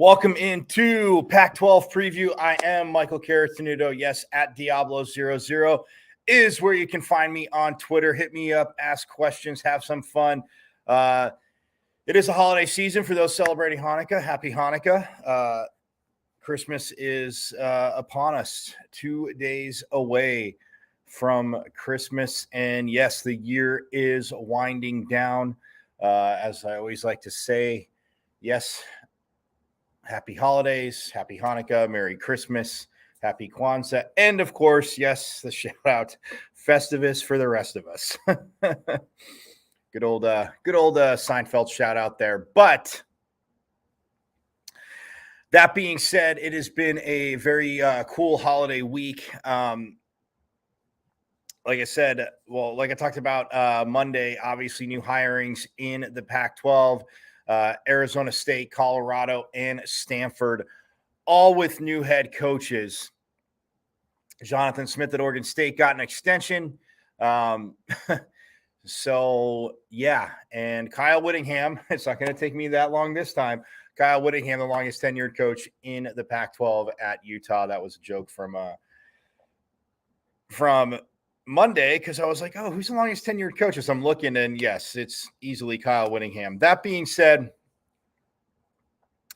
Welcome into Pac-12 Preview. I am Michael Caratanudo. Yes, at Diablo00 is where you can find me on Twitter. Hit me up, ask questions, have some fun. It is a holiday season for those celebrating Hanukkah. Happy Hanukkah. Christmas is upon us, 2 days away from Christmas. And yes, the year is winding down. As I always like to say, yes, happy holidays, happy Hanukkah, Merry Christmas, happy Kwanzaa, and of course, yes, the shout out Festivus for the rest of us. Good old Seinfeld shout out there. But that being said, it has been a very cool holiday week. Like I said, like I talked about Monday, obviously new hirings in the Pac-12. Arizona State, Colorado, and Stanford, all with new head coaches. Jonathan Smith at Oregon State got an extension. So, yeah. And Kyle Whittingham, it's not going to take me that long this time. Kyle Whittingham, the longest tenured coach in the Pac-12 at Utah. That was a joke from Monday, because I was like, oh, who's the longest tenured coach? So I'm looking, and yes, it's easily Kyle Whittingham. That being said,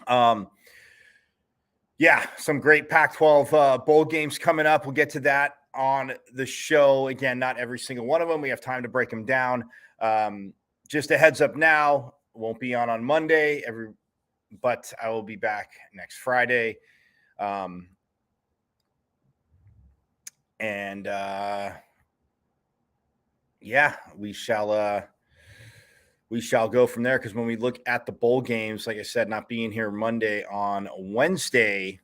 yeah, some great Pac-12 bowl games coming up. We'll get to that on the show. Again, not every single one of them. We have time to break them down. Just a heads up now, won't be on Monday, but I will be back next Friday. Yeah, we shall go from there, because when we look at the bowl games, like I said, not being here Monday, on Wednesday,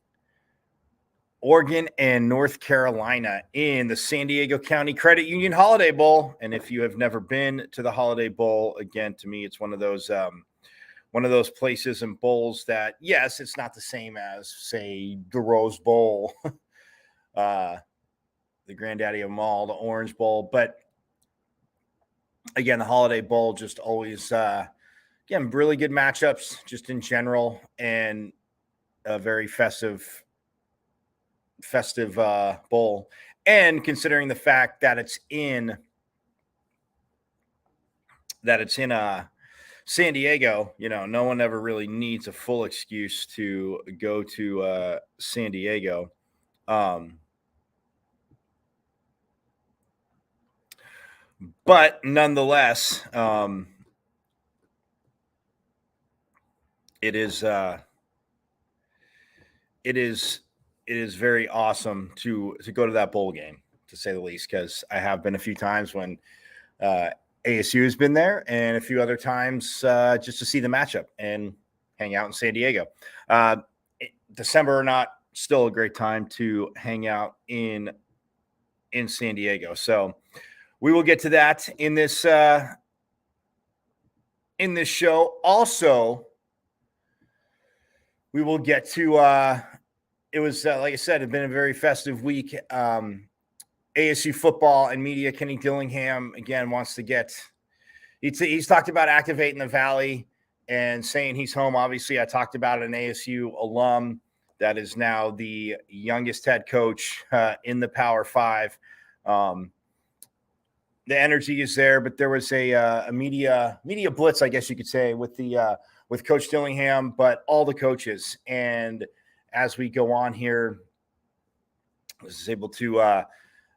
Oregon and North Carolina in the San Diego County Credit Union Holiday Bowl. And if you have never been to the Holiday Bowl, again, to me, it's one of those places and bowls that, yes, it's not the same as, say, the Rose Bowl, the granddaddy of them all, the Orange Bowl, but again, the Holiday Bowl just always, again, really good matchups just in general, and a very festive bowl. And considering the fact that it's in San Diego, no one ever really needs a full excuse to go to San Diego. But nonetheless, it is very awesome to go to that bowl game, to say the least, because I have been a few times when ASU has been there, and a few other times just to see the matchup and hang out in San Diego. December or not, still a great time to hang out in San Diego. So we will get to that in this show. Also, we will get to it was like I said, it's been a very festive week. ASU football and media. Kenny Dillingham again wants to get. He's talked about activating the Valley and saying he's home. Obviously, I talked about an ASU alum that is now the youngest head coach in the Power Five. The energy is there, but there was a media blitz, I guess you could say, with Coach Dillingham, but all the coaches. And as we go on here, I was able to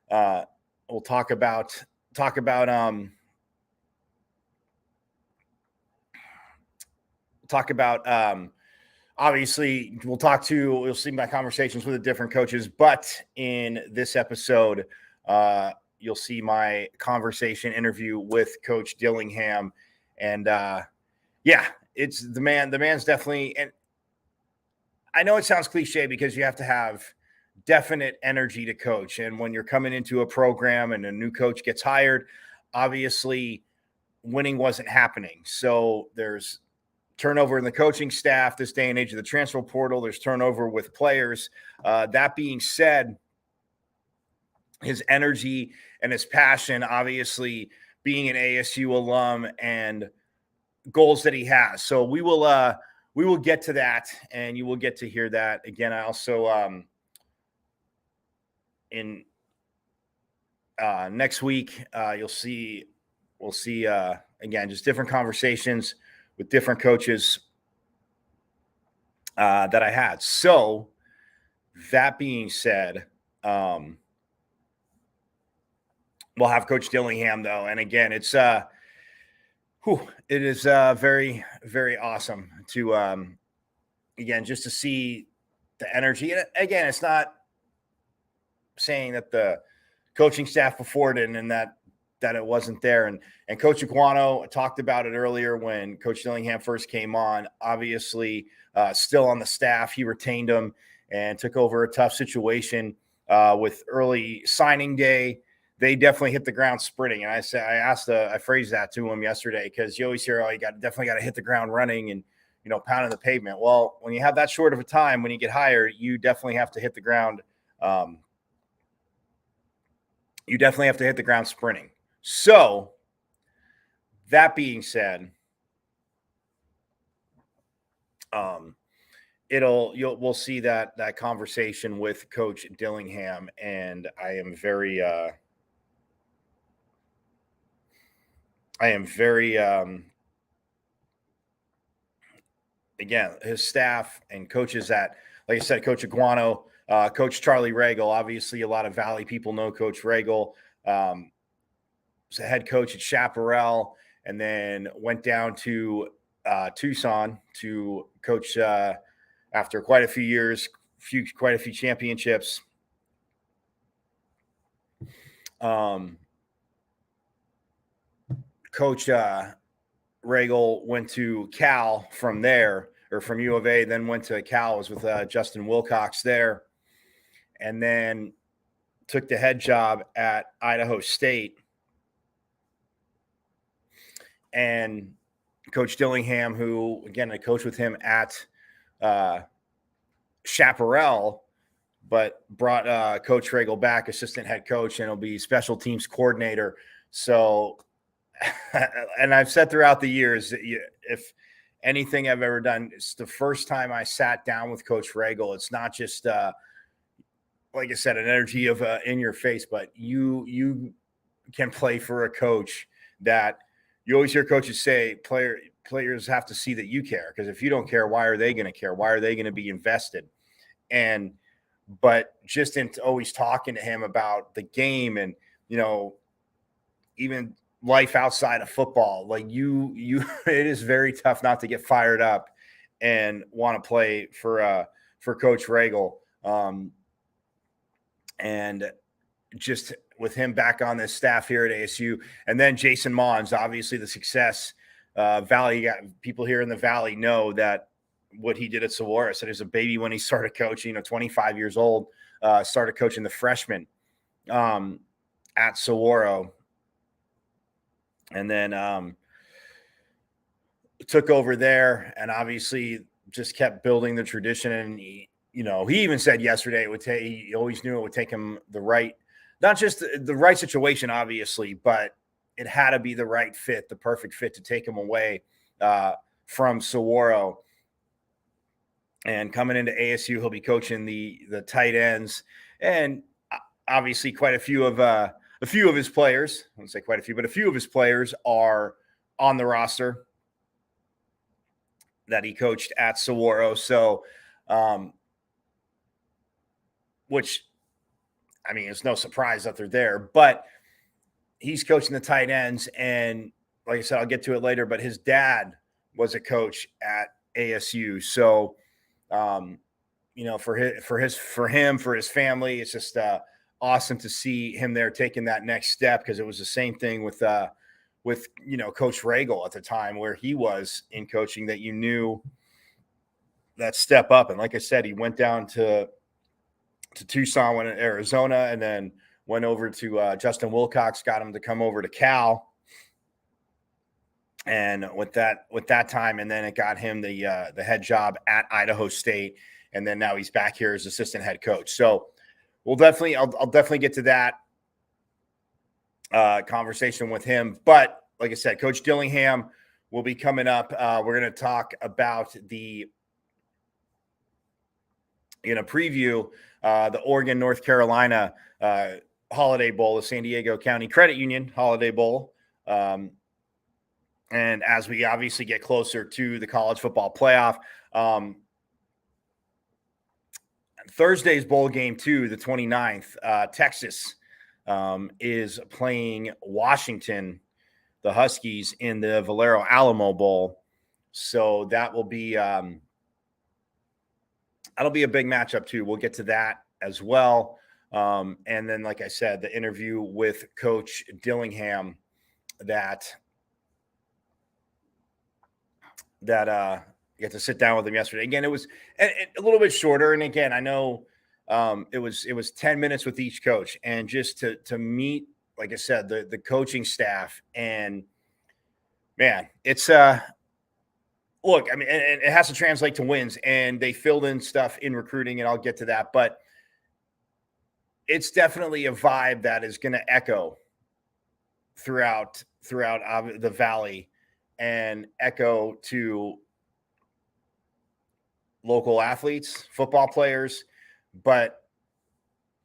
we'll talk about obviously we'll see my conversations with the different coaches, but in this episode, you'll see my conversation interview with Coach Dillingham. And yeah, it's the man's definitely, and I know it sounds cliche because you have to have definite energy to coach. And when you're coming into a program and a new coach gets hired, obviously winning wasn't happening. So there's turnover in the coaching staff this day and age of the transfer portal. There's turnover with players. That being said, his energy and his passion, obviously being an ASU alum and goals that he has. So we will we will get to that, and you will get to hear that. Again, I also in next week we'll see again just different conversations with different coaches that I had. So that being said, we'll have Coach Dillingham though, and again, it is very, very awesome to again just to see the energy. And again, it's not saying that the coaching staff before didn't and that it wasn't there. And Coach Iguano talked about it earlier when Coach Dillingham first came on. Obviously, still on the staff, he retained him and took over a tough situation with early signing day. They definitely hit the ground sprinting. And I phrased that to him yesterday because you always hear, oh, you definitely got to hit the ground running and, pounding the pavement. Well, when you have that short of a time, when you get hired, you definitely have to hit the ground. You definitely have to hit the ground sprinting. So that being said, we'll see that conversation with Coach Dillingham, and I am very again, his staff and coaches that, like I said, Coach Iguano, Coach Charlie Regal. Obviously, a lot of Valley people know Coach Regal. Was a head coach at Chaparral, and then went down to Tucson to coach after quite a few years, quite a few championships. Coach Regal went to Cal from there, or from U of A, then went to Cal, was with Justin Wilcox there, and then took the head job at Idaho State. And Coach Dillingham, who, again, I coached with him at Chaparral, but brought Coach Regal back, assistant head coach, and he'll be special teams coordinator. So, and I've said throughout the years, if anything I've ever done, it's the first time I sat down with Coach Regal. It's not just, like I said, an energy of in your face, but you can play for a coach that you always hear coaches say players have to see that you care, because if you don't care, why are they going to care? Why are they going to be invested? But just in always talking to him about the game and, even life outside of football, like it is very tough not to get fired up and want to play for Coach Regal. And just with him back on this staff here at ASU, and then Jason Mons, obviously the success Valley people here in the Valley know that what he did at Saguaro. Said he was a baby when he started coaching, 25 years old, started coaching the freshmen at Saguaro, and then took over there, and obviously just kept building the tradition. And he even said yesterday he always knew it would take him not just the right situation, obviously, but it had to be the right fit, the perfect fit to take him away from Saguaro. And coming into ASU, he'll be coaching the tight ends, and obviously quite a few of his players. I wouldn't say quite a few, but a few of his players are on the roster that he coached at Saguaro. So, which, I mean, it's no surprise that they're there, but he's coaching the tight ends. And like I said, I'll get to it later, but his dad was a coach at ASU. So, for his family, it's just awesome to see him there taking that next step, because it was the same thing with Coach Regal at the time where he was in coaching, that that step up. And like I said, he went down to Tucson, went to Arizona, and then went over to Justin Wilcox, got him to come over to Cal. And with that time, and then it got him the head job at Idaho State, and then now he's back here as assistant head coach. So I'll definitely get to that conversation with him. But like I said, Coach Dillingham will be coming up. We're going to talk about the preview the Oregon North Carolina Holiday Bowl, the San Diego County Credit Union Holiday Bowl. And as we obviously get closer to the college football playoff, Thursday's bowl game too, the 29th, Texas is playing Washington, the Huskies, in the Valero Alamo Bowl. So that'll be a big matchup too. We'll get to that as well. And then, like I said, the interview with Coach Dillingham that get to sit down with him yesterday. Again, it was a little bit shorter. And again, I know it was 10 minutes with each coach, and just to meet, like I said, the coaching staff. And man, it's look, I mean, and it has to translate to wins, and they filled in stuff in recruiting, and I'll get to that, but it's definitely a vibe that is going to echo throughout the Valley and echo to local athletes, football players, but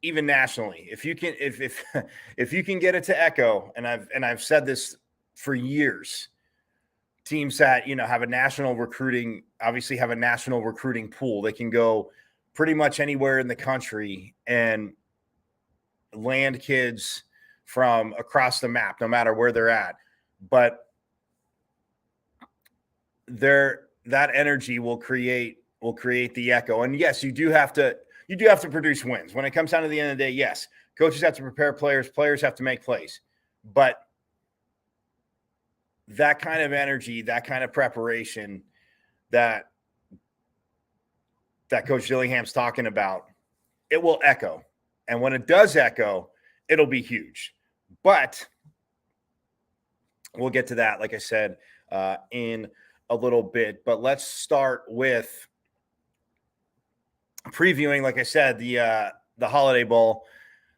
even nationally. If you can, if you can get it to echo, and I've said this for years, teams that have a national recruiting pool. They can go pretty much anywhere in the country and land kids from across the map, no matter where they're at. But that energy will create the echo. And yes, you do have to produce wins. When it comes down to the end of the day, yes, coaches have to prepare players have to make plays. But that kind of energy, that kind of preparation that Coach Dillingham's talking about, it will echo. And when it does echo, it'll be huge. But we'll get to that, like I said, in a little bit. But let's start with previewing, like I said, the Holiday Bowl,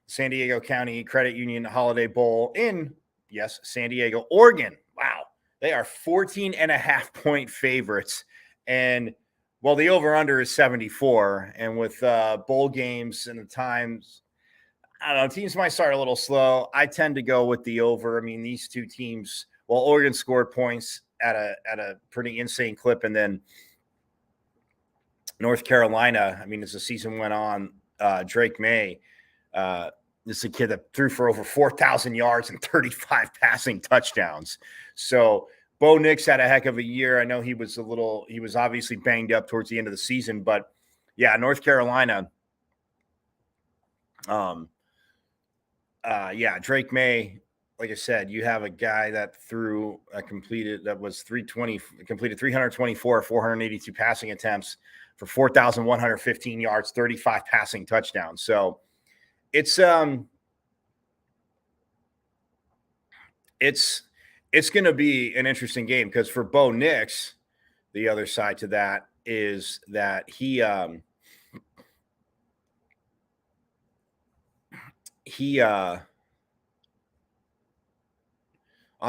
San Diego County Credit Union Holiday Bowl in, yes, San Diego, Oregon. Wow. They are 14.5-point favorites. And, well, the over-under is 74. And with bowl games and the times, I don't know, teams might start a little slow. I tend to go with the over. I mean, these two teams, well, Oregon scored points at a pretty insane clip. And then North Carolina, I mean, as the season went on, Drake May, this is a kid that threw for over 4,000 yards and 35 passing touchdowns. So Bo Nix had a heck of a year. I know he was obviously banged up towards the end of the season, but yeah, North Carolina. Drake May, like I said, you have a guy that completed 324, 482 passing attempts for 4,115 yards, 35 passing touchdowns. So it's going to be an interesting game, because for Bo Nix, the other side to that is that he on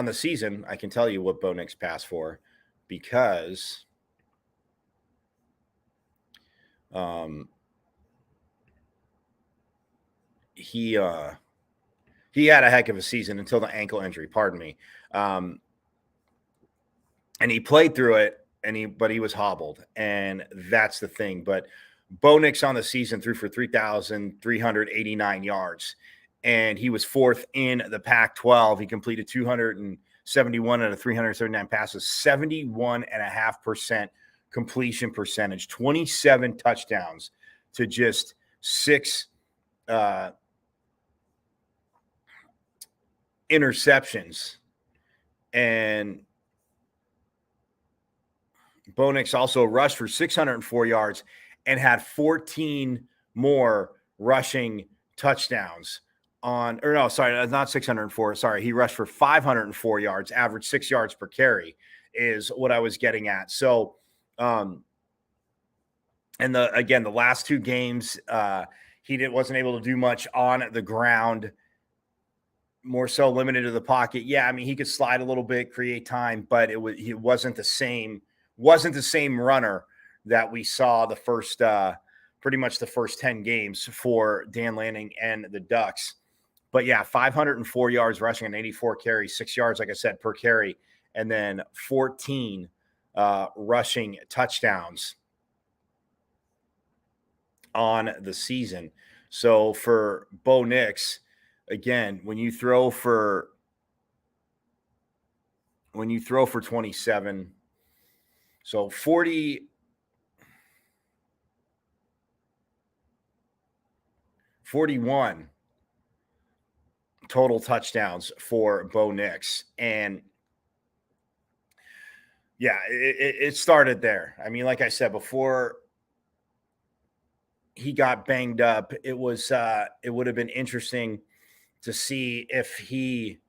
the season, I can tell you what Bo Nix passed for, because he had a heck of a season until the ankle injury, pardon me. And he played through it, but he was hobbled, and that's the thing. But Bo Nix on the season threw for 3,389 yards, and he was fourth in the Pac-12. He completed 271 out of 339 passes, 71.5% completion percentage, 27 touchdowns to just 6 interceptions. And Bo Nix also rushed for 604 yards and had 14 more rushing touchdowns not 604. Sorry, he rushed for 504 yards, average 6 yards per carry is what I was getting at. So, and the last two games, he wasn't able to do much on the ground. more so limited to the pocket. Yeah, I mean, he could slide a little bit, create time, but he wasn't the same runner that we saw the first pretty much the first 10 games for Dan Lanning and the Ducks. But yeah, 504 yards rushing and 84 carries, 6 yards, like I said, per carry, and then 14 rushing touchdowns on the season. So for Bo Nix, again, when you throw for 27, so 41 total touchdowns for Bo Nix. And yeah, it started there. I mean, like I said, before he got banged up, it would have been interesting to see if he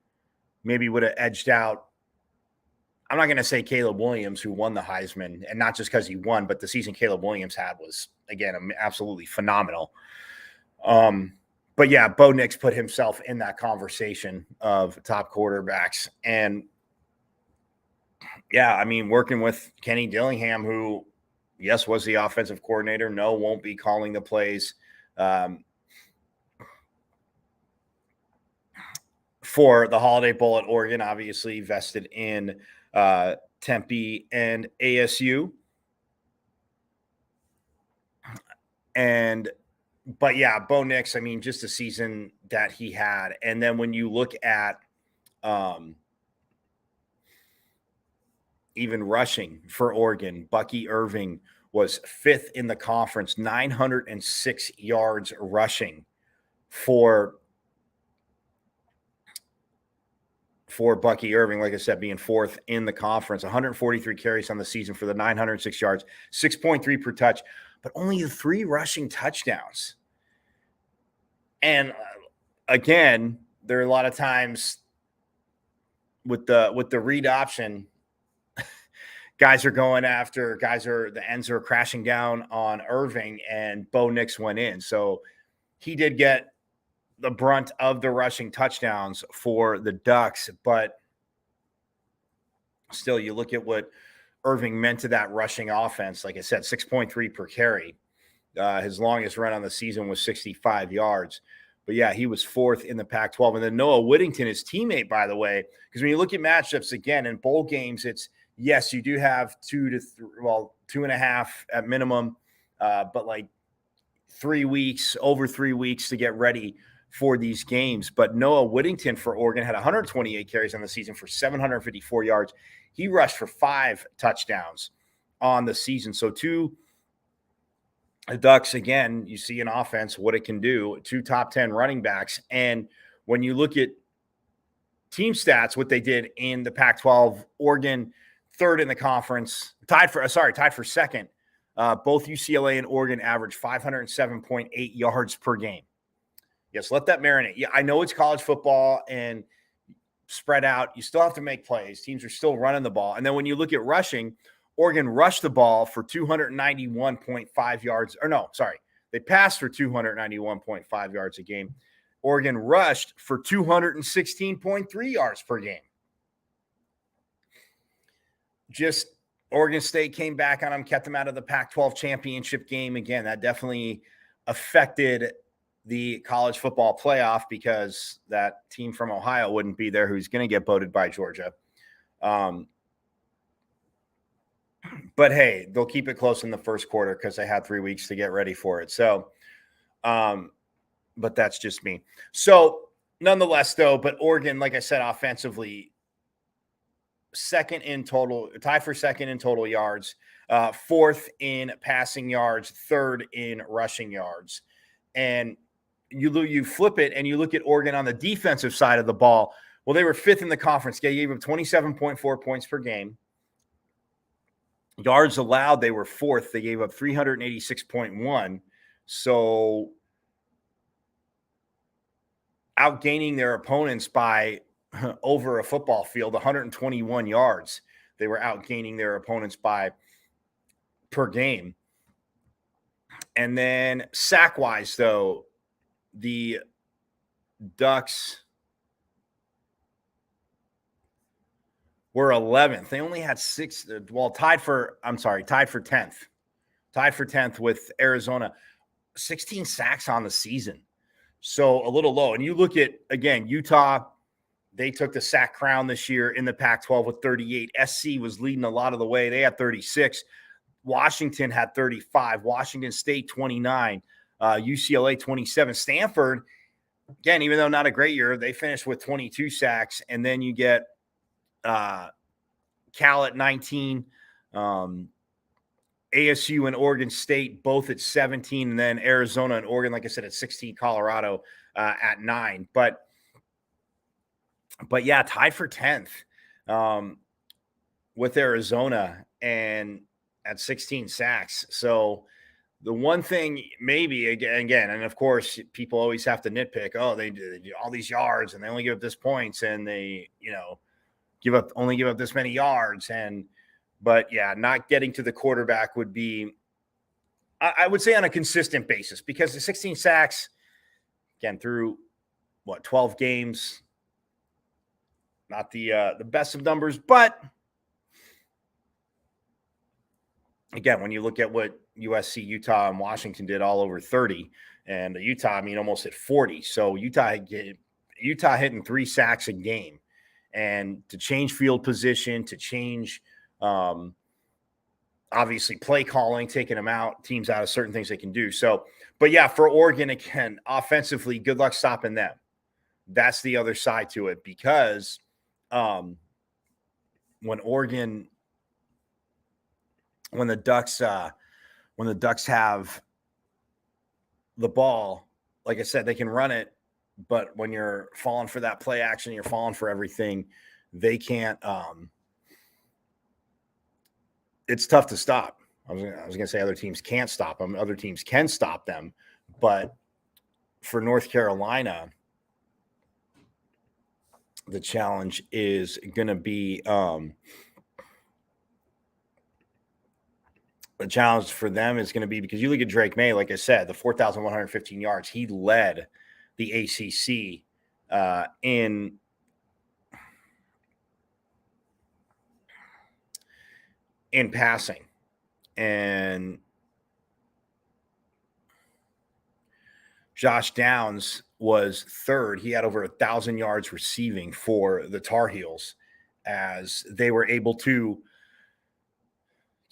maybe would have edged out. I'm not going to say Caleb Williams, who won the Heisman, and not just because he won, but the season Caleb Williams had was, again, absolutely phenomenal. But yeah, Bo Nix put himself in that conversation of top quarterbacks. And yeah, I mean, working with Kenny Dillingham, who, yes, was the offensive coordinator, no, won't be calling the plays. For the Holiday Bowl at Oregon, obviously vested in Tempe and ASU. But yeah, Bo Nix, I mean, just the season that he had. And then when you look at even rushing for Oregon, Bucky Irving was 5th in the conference, 906 yards rushing for Bucky Irving, like I said, being 4th in the conference, 143 carries on the season for the 906 yards, 6.3 per touch, but only 3 rushing touchdowns. And again, there are a lot of times with the read option, the ends are crashing down on Irving, and Bo Nix went in. So he did get the brunt of the rushing touchdowns for the Ducks, but still, you look at what Irving meant to that rushing offense. Like I said, 6.3 per carry. His longest run on the season was 65 yards. But yeah, he was 4th in the Pac-12. And then Noah Whittington, his teammate, by the way, because when you look at matchups, again, in bowl games, it's, yes, you do have 2.5 at minimum, but like over 3 weeks to get ready for these games. But Noah Whittington for Oregon had 128 carries on the season for 754 yards. He rushed for 5 touchdowns on the season. So the Ducks, again, you see an offense, what it can do, 2 top 10 running backs. And when you look at team stats, what they did in the Pac-12, Oregon 3rd in the conference, tied for 2nd. Both UCLA and Oregon averaged 507.8 yards per game. Yes, let that marinate. Yeah, I know it's college football and spread out. You still have to make plays. Teams are still running the ball. And then when you look at rushing, Oregon rushed the ball for 291.5 yards. Or no, sorry. They passed for 291.5 yards a game. Oregon rushed for 216.3 yards per game. Just Oregon State came back on them, kept them out of the Pac-12 championship game. Again, that definitely affected the college football playoff because that team from Ohio wouldn't be there who's going to get voted by Georgia. But hey, they'll keep it close in the first quarter because they had 3 weeks to get ready for it. So, but that's just me. So nonetheless, though, but Oregon, like I said, offensively, tied for second in total yards, 4th in passing yards, 3rd in rushing yards. And you flip it and you look at Oregon on the defensive side of the ball. Well, they were 5th in the conference. They gave up 27.4 points per game. Yards allowed, they were 4th. They gave up 386.1. So outgaining their opponents by over a football field, 121 yards. They were outgaining their opponents by per game. And then sack-wise, though, the Ducks were 11th. They only had tied for 10th. Tied for 10th with Arizona. 16 sacks on the season. So a little low. And you look at, again, Utah, they took the sack crown this year in the Pac-12 with 38. SC was leading a lot of the way. They had 36. Washington had 35. Washington State, 29. UCLA, 27. Stanford, again, even though not a great year, they finished with 22 sacks. And then you get Cal at 19. ASU and Oregon State both at 17, and then Arizona and Oregon, like I said, at 16, Colorado at 9. But yeah, tied for 10th with Arizona and at 16 sacks. So the one thing maybe, again, and of course, people always have to nitpick, oh, they do all these yards and they only give up this points and they, give up this many yards. But yeah, not getting to the quarterback would be, I would say, on a consistent basis, because the 16 sacks, again, through 12 games, not the best of numbers, but again, when you look at what USC, Utah, and Washington did, all over 30, and Utah, almost at 40. So Utah hitting 3 sacks a game, and to change field position, to change obviously play calling, taking teams out of certain things they can do. So, but yeah, for Oregon, again, offensively, good luck stopping them. That's the other side to it, because when the Ducks have the ball, like I said, they can run it, but when you're falling for that play action, you're falling for everything, they can't. It's tough to stop. I was going to say other teams can't stop them. Other teams can stop them. But for North Carolina, the challenge is going to be the challenge for them is going to be, because you look at Drake May, like I said, the 4,115 yards. He led the ACC in passing. And Josh Downs was third. He had over 1,000 yards receiving for the Tar Heels, as they were able to,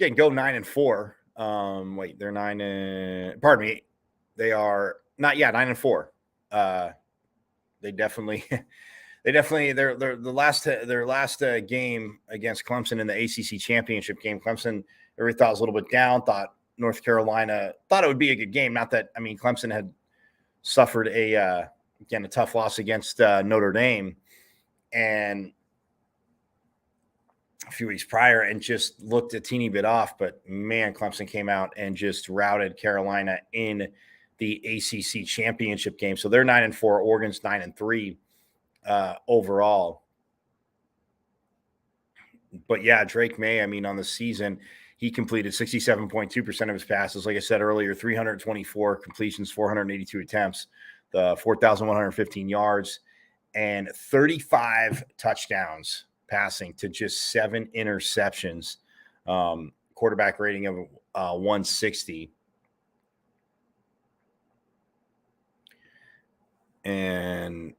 again, go 9-4. They're 9 pardon me. They are not, 9-4. They definitely their last game against Clemson in the ACC championship game. Clemson, everybody thought was a little bit down. Thought North Carolina thought it would be a good game. Not that, Clemson had suffered a tough loss against Notre Dame and a few weeks prior, and just looked a teeny bit off. But man, Clemson came out and just routed Carolina in the ACC championship game. So they're 9-4. Oregon's 9-3 overall. But yeah, Drake May, on the season, he completed 67.2% of his passes. Like I said earlier, 324 completions, 482 attempts, 4,115 yards, and 35 touchdowns passing to just 7 interceptions. Quarterback rating of 160. And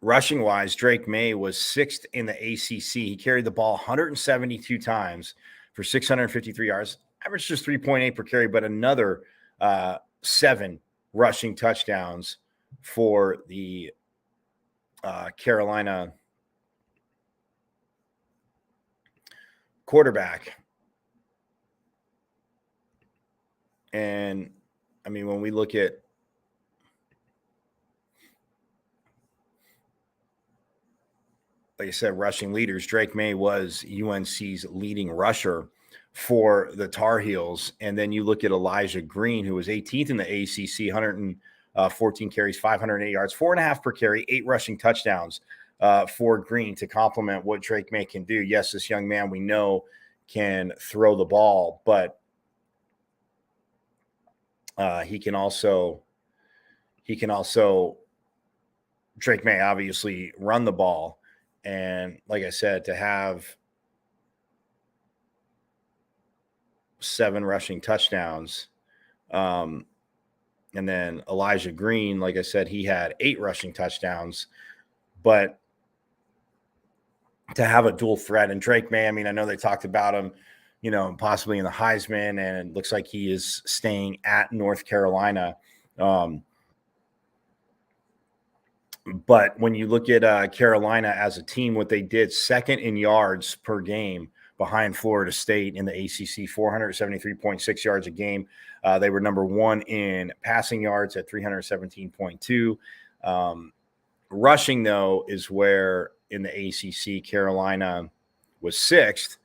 rushing wise, Drake May was 6th in the ACC. He carried the ball 172 times for 653 yards, averaged just 3.8 per carry, but another 7 rushing touchdowns for the Carolina quarterback. And when we look at, like I said, rushing leaders, Drake May was UNC's leading rusher for the Tar Heels. And then you look at Elijah Green, who was 18th in the ACC, 114 carries, 508 yards, 4.5 per carry, 8 rushing touchdowns for Green, to complement what Drake May can do. Yes, this young man, we know, can throw the ball, but he can also Drake May obviously run the ball. And like I said, to have 7 rushing touchdowns. And then Elijah Green, like I said, he had 8 rushing touchdowns. But to have a dual threat, and Drake May, I mean, I know they talked about him, possibly in the Heisman, and it looks like he is staying at North Carolina. But when you look at Carolina as a team, what they did, second in yards per game behind Florida State in the ACC, 473.6 yards a game. They were number 1 in passing yards at 317.2. Rushing, though, is where in the ACC, Carolina was 6th.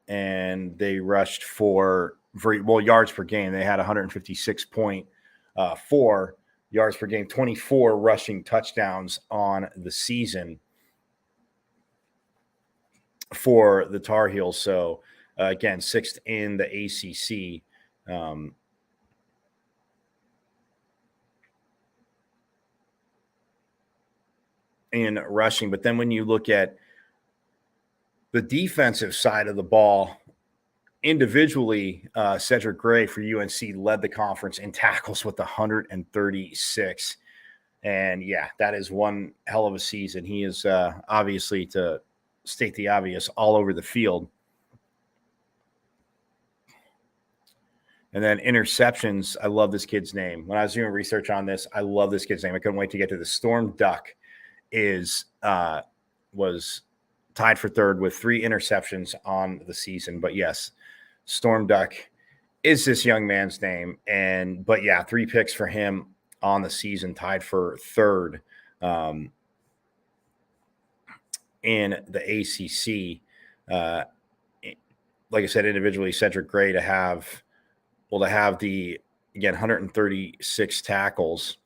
And they rushed for yards per game. They had 156.4 yards per game, 24 rushing touchdowns on the season for the Tar Heels. So, again, 6th in the ACC. In rushing. But then when you look at the defensive side of the ball, individually, Cedric Gray for UNC led the conference in tackles with 136. And yeah, that is one hell of a season. He is obviously, to state the obvious, all over the field. And then interceptions. I love this kid's name. When I was doing research on this, I love this kid's name. I couldn't wait to get to the Storm Duck. Was tied for 3rd with 3 interceptions on the season. But yes, Storm Duck is this young man's name. But yeah, 3 picks for him on the season, tied for 3rd in the ACC. Like I said, individually, Cedric Gray to have the, again, 136 tackles,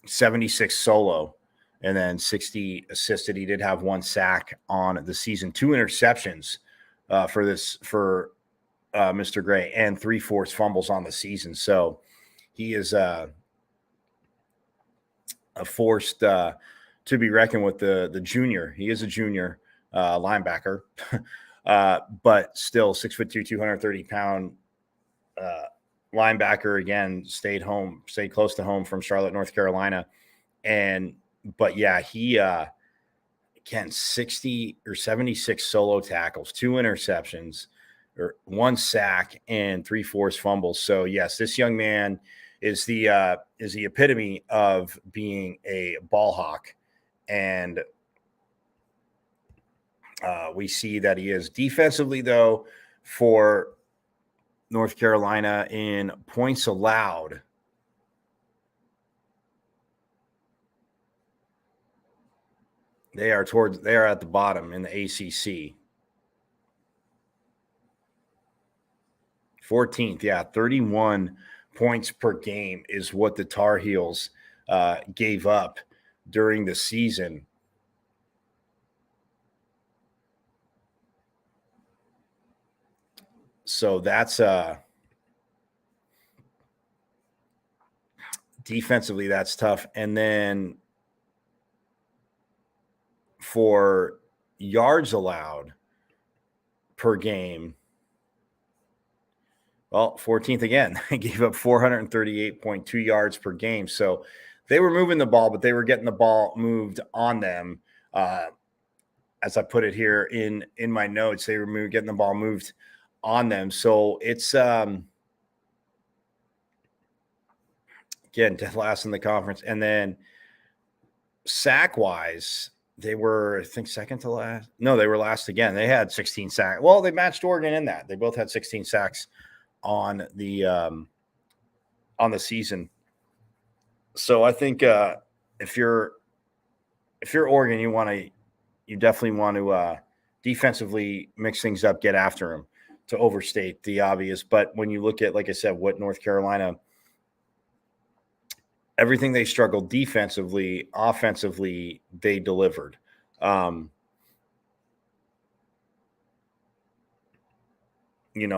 76 solo, and then 60 assisted. He did have 1 sack on the season, 2 interceptions for Mr. Gray, and 3 forced fumbles on the season. So he is a force to be reckoned with. The junior. He is a junior linebacker, but still 6'2", 230-pound linebacker. Again, stayed close to home from Charlotte, North Carolina. But yeah, he again, 60 or 76 solo tackles, 2 interceptions, or 1 sack, and 3 forced fumbles. So yes, this young man is the epitome of being a ball hawk. And we see that he is. Defensively, though, for North Carolina in points allowed, they are at the bottom in the ACC. 14th, yeah, 31 points per game is what the Tar Heels gave up during the season. So that's defensively, that's tough. And then for yards allowed per game, well, 14th again. They gave up 438.2 yards per game. So they were moving the ball, but they were getting the ball moved on them. As I put it here in my notes, they were getting the ball moved on them. So it's again, dead last in the conference. And then sack wise, they were, I think, second to last. No, they were last again. They had 16 sacks. Well, they matched Oregon in that. They both had 16 sacks on the season. So I think if you're Oregon, you definitely want to defensively mix things up, get after them, to overstate the obvious. But when you look at, like I said, what North Carolina, everything they struggled defensively, offensively, they delivered.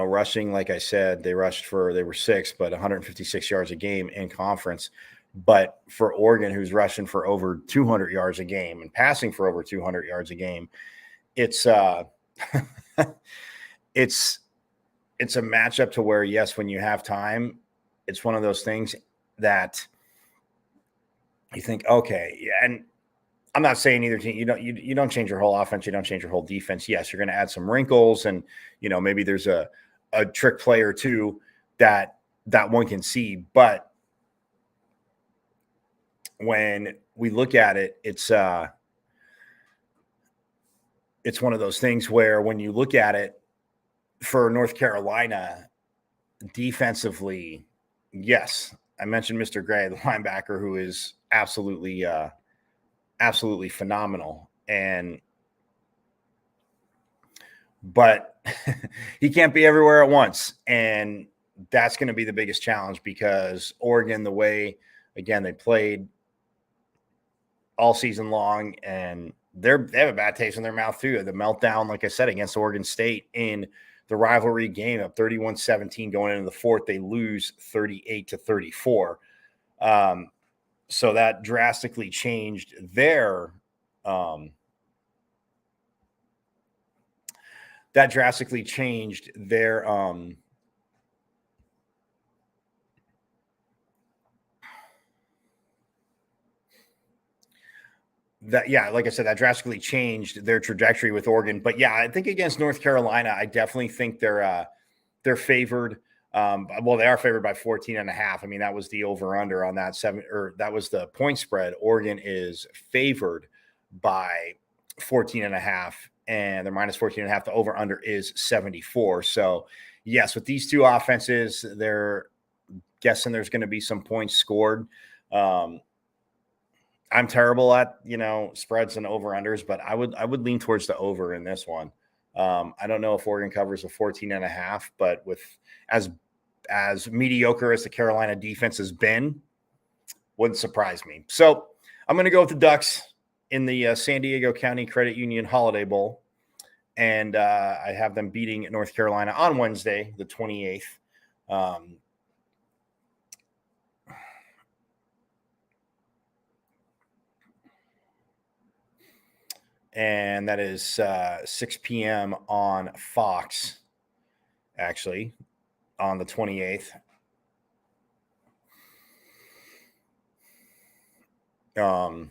Rushing, like I said, they were 6th, but 156 yards a game in conference. But for Oregon, who's rushing for over 200 yards a game and passing for over 200 yards a game, it's it's a matchup to where, yes, when you have time, it's one of those things that you think, okay, yeah. And I'm not saying either team, you don't change your whole offense, you don't change your whole defense. Yes, you're going to add some wrinkles, and maybe there's a trick play or two that one can see. But when we look at it, it's one of those things where when you look at it for North Carolina defensively, yes, I mentioned Mr. Gray, the linebacker, who is absolutely phenomenal. But he can't be everywhere at once. And that's going to be the biggest challenge, because Oregon, the way, again, they played all season long, and they have a bad taste in their mouth too. The meltdown, like I said, against Oregon State in the rivalry game, up 31-17 going into the fourth, they lose 38-34. So that drastically changed their like I said, that drastically changed their trajectory with Oregon. But yeah, I think against North Carolina, I definitely think they're favored. Well, they are favored by 14.5. I mean, that was the over-under on that that was the point spread. Oregon is favored by 14.5, and they're minus 14.5. The over-under is 74. So yes, with these two offenses, they're guessing there's going to be some points scored. I'm terrible at, spreads and over-unders, but I would lean towards the over in this one. I don't know if Oregon covers a 14.5, but with as mediocre as the Carolina defense has been, wouldn't surprise me. So I'm going to go with the Ducks in the San Diego County Credit Union Holiday Bowl. And I have them beating North Carolina on Wednesday, the 28th. And that is 6 p.m. on Fox, actually, on the 28th. 8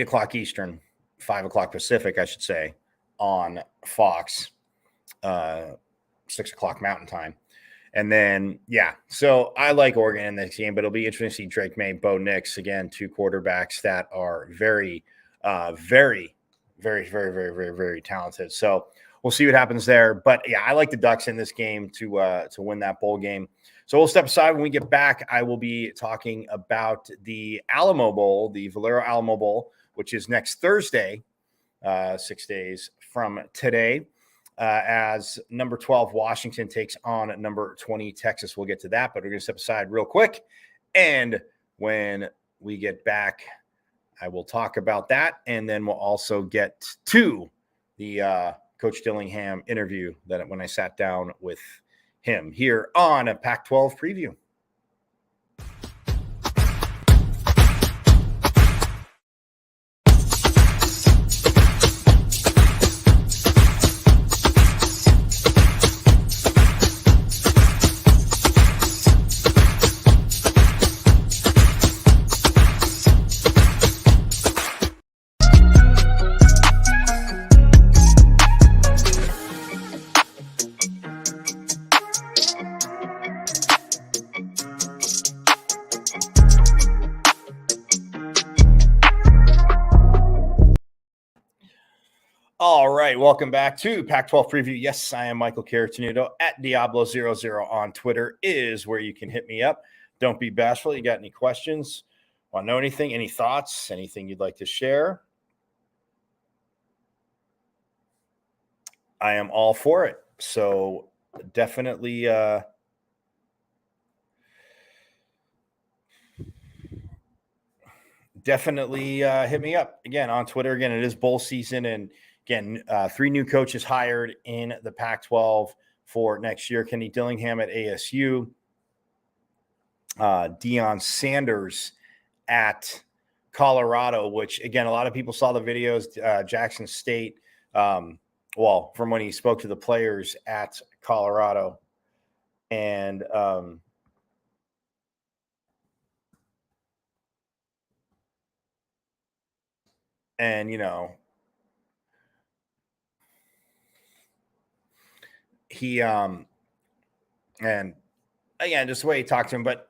o'clock Eastern, 5 o'clock Pacific, I should say, on Fox, 6 o'clock Mountain Time. And then, so I like Oregon in this game, but it'll be interesting to see Drake May, Bo Nix, again, two quarterbacks that are very, very, very, very, very, very, very talented. So we'll see what happens there. But yeah, I like the Ducks in this game to win that bowl game. So we'll step aside. When we get back, I will be talking about the Alamo Bowl, the Valero Alamo Bowl, which is next Thursday, 6 days from today. As number 12 Washington takes on number 20 Texas. We'll get to that, but we're going to step aside real quick. And when we get back, I will talk about that. And then we'll also get to the Coach Dillingham interview that when I sat down with him here on a Pac-12 preview. All right, welcome back to Pac-12 Preview. Yes, I am Michael Carritanudo at Diablo00 on Twitter is where you can hit me up. Don't be bashful. You got any questions? Want to know anything? Any thoughts? Anything you'd like to share? I am all for it. So definitely hit me up again on Twitter. Again, it is bowl season, and again, 3 new coaches hired in the Pac-12 for next year. Kenny Dillingham at ASU, Deion Sanders at Colorado, which again, a lot of people saw the videos, Jackson State, well, from when he spoke to the players at Colorado. And you know, he and again, just the way he talked to him, but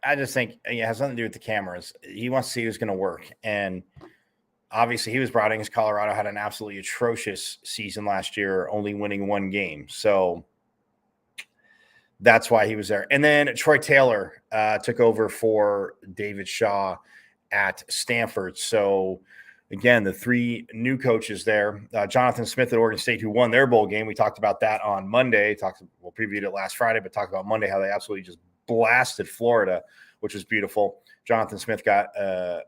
I just think it has nothing to do with the cameras. He wants to see who's going to work. And obviously he was brought in because Colorado had an absolutely atrocious season last year, only winning one game. So that's why he was there. And then Troy Taylor took over for David Shaw at Stanford. So again, the three new coaches there. Jonathan Smith at Oregon State, who won their bowl game. We talked about that on Monday. We'll previewed it last Friday, but talked about Monday how they absolutely just blasted Florida, which was beautiful. Jonathan Smith got a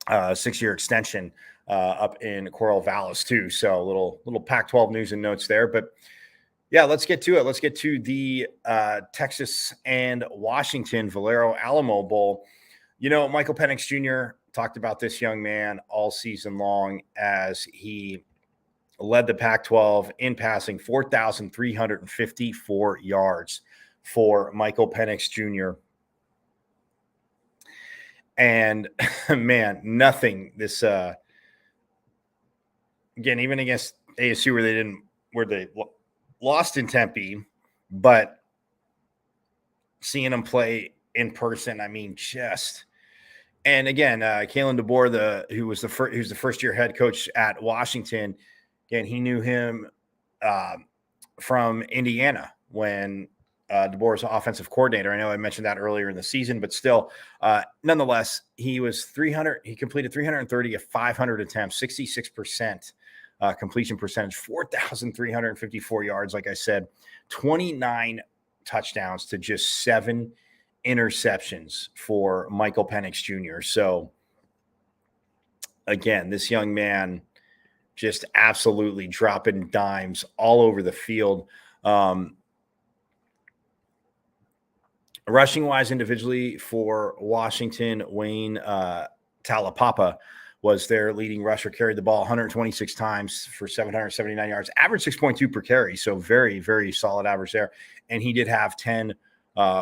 6-year extension up in Corvallis too. So a little Pac-12 news and notes there. But yeah, let's get to it. Let's get to the Texas and Washington Valero Alamo Bowl. You know, Michael Penix Jr. talked about this young man all season long as he led the Pac-12 in passing, 4,354 yards for Michael Penix Jr. And man, nothing this again, even against ASU where they lost in Tempe, but seeing him play in person, I mean, and again, Kalen DeBoer, who's the first year head coach at Washington, again, he knew him from Indiana when DeBoer's offensive coordinator. I know I mentioned that earlier in the season, but still, nonetheless, he completed 330 of 500 attempts, 66% completion percentage, 4,354 yards. Like I said, 29 touchdowns to just 7 interceptions for Michael Penix Jr. So again, this young man just absolutely dropping dimes all over the field. Rushing wise individually for Washington, Wayne Talapapa was their leading rusher, carried the ball 126 times for 779 yards, average 6.2 per carry. So very, very solid average there. And he did have 10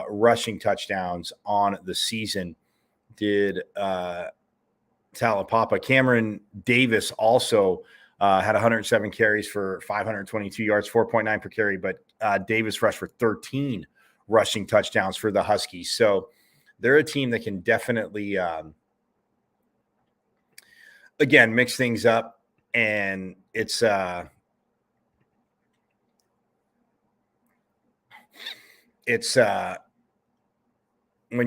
rushing touchdowns on the season. Did Talapapa. Cameron Davis also had 107 carries for 522 yards, 4.9 per carry, but Davis rushed for 13 rushing touchdowns for the Huskies. So they're a team that can definitely, again, mix things up. And it's when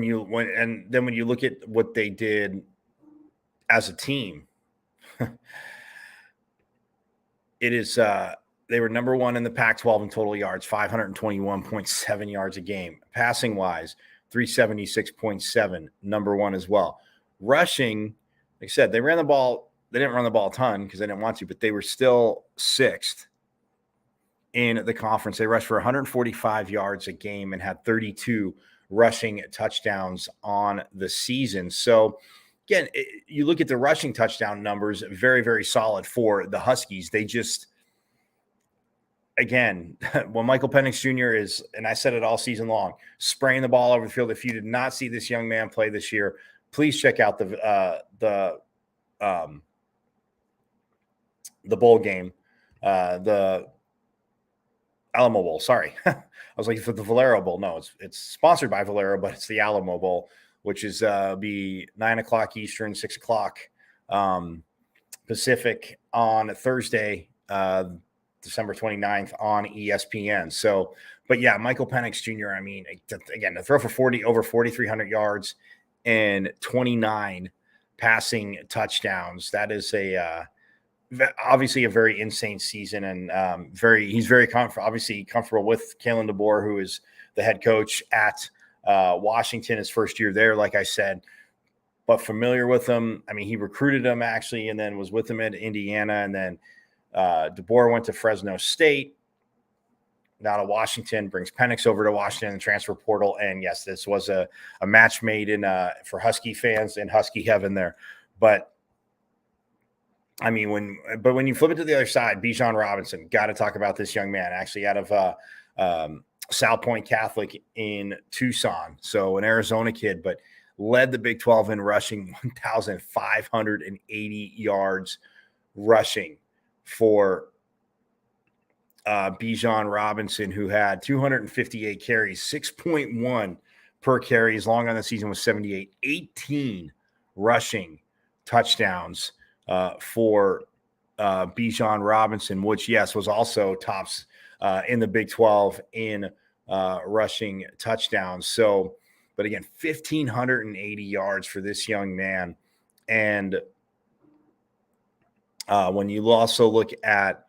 you look at what they did as a team, it is they were number one in the Pac-12 in total yards, 521.7 yards a game. Passing wise, 376.7, number one as well. Rushing, like I said, they ran the ball. They didn't run the ball a ton because they didn't want to, but they were still 6th in the conference. They rushed for 145 yards a game and had 32 rushing touchdowns on the season. So again, you look at the rushing touchdown numbers, very, very solid for the Huskies. They just, again, when Michael Penix Jr. is, and I said it all season long, spraying the ball over the field. If you did not see this young man play this year, please check out the bowl game, the Alamo Bowl. Sorry, I was looking for the Valero Bowl. No, it's sponsored by Valero, but it's the Alamo Bowl, which is be 9:00 Eastern, 6:00 Pacific on Thursday, December 29th on ESPN. So, but yeah, Michael Penix Jr., I mean, again, to throw for over 4,300 yards and 29 passing touchdowns, that is obviously a very insane season, and he's very comfortable with Kalen DeBoer, who is the head coach at Washington, his first year there, like I said, but familiar with him. I mean, he recruited him actually, and then was with him at Indiana, and then DeBoer went to Fresno State, now to Washington, brings Penix over to Washington in the transfer portal. And yes, this was a match made in for Husky fans in Husky heaven there. But I mean, when you flip it to the other side, Bijan Robinson, got to talk about this young man, actually out of South Point Catholic in Tucson. So an Arizona kid, but led the Big 12 in rushing, 1,580 yards rushing for Bijan Robinson, who had 258 carries, 6.1 per carry. His long on the season was 78, 18 rushing touchdowns for Bijan Robinson, which, yes, was also tops in the Big 12 in rushing touchdowns. So, but again, 1,580 yards for this young man. And when you also look at